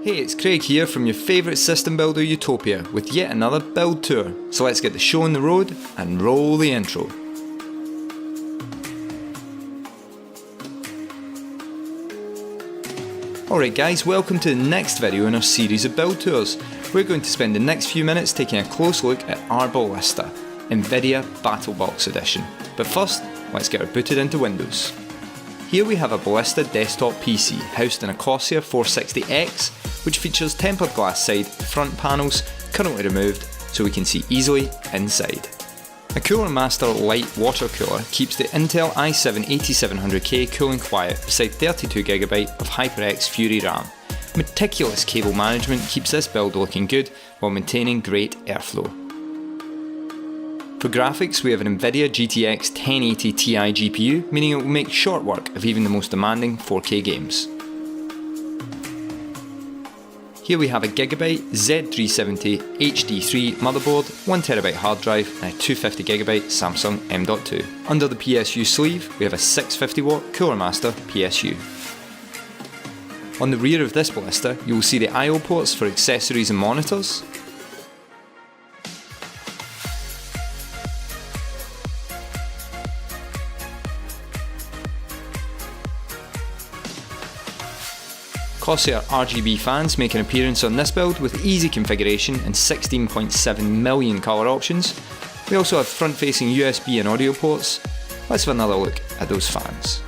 Hey, it's Craig here from your favourite system builder Utopia with yet another build tour. So let's get the show on the road and roll the intro. Alright guys, welcome to the next video in our series of build tours. We're going to spend the next few minutes taking a close look at our Ballista, Nvidia Battlebox edition. But first, let's get her booted into Windows. Here we have a Ballista desktop PC housed in a Corsair 460X, which features tempered glass side front panels currently removed so we can see easily inside. A Cooler Master Lite water cooler keeps the Intel i7-8700K cooling quiet beside 32GB of HyperX Fury RAM. Meticulous cable management keeps this build looking good while maintaining great airflow. For graphics, we have an Nvidia GTX 1080 Ti GPU, meaning it will make short work of even the most demanding 4K games. Here we have a Gigabyte Z370 HD3 motherboard, 1TB hard drive and a 250GB Samsung M.2. Under the PSU sleeve, we have a 650W Cooler Master PSU. On the rear of this Ballista, you will see the I/O ports for accessories and monitors. Corsair RGB fans make an appearance on this build with easy configuration and 16.7 million colour options. We also have front-facing USB and audio ports. Let's have another look at those fans.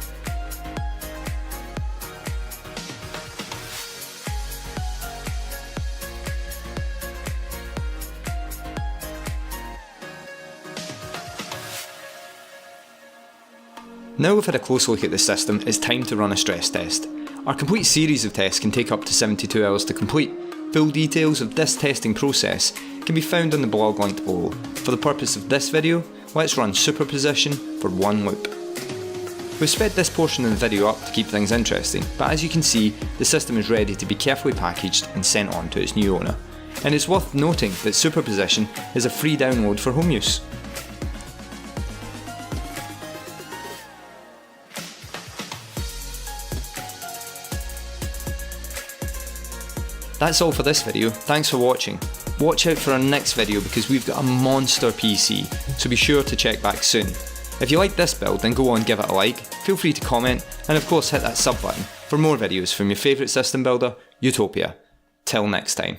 Now we've had a close look at the system, it's time to run a stress test. Our complete series of tests can take up to 72 hours to complete. Full details of this testing process can be found on the blog linked below. For the purpose of this video, let's run superposition for one loop. We've sped this portion of the video up to keep things interesting, but as you can see, the system is ready to be carefully packaged and sent on to its new owner. And it's worth noting that superposition is a free download for home use. That's all for this video, thanks for watching. Watch out for our next video because we've got a monster PC, so be sure to check back soon. If you like this build then go on, give it a like, feel free to comment, and of course hit that sub button for more videos from your favourite system builder, Utopia. Till next time.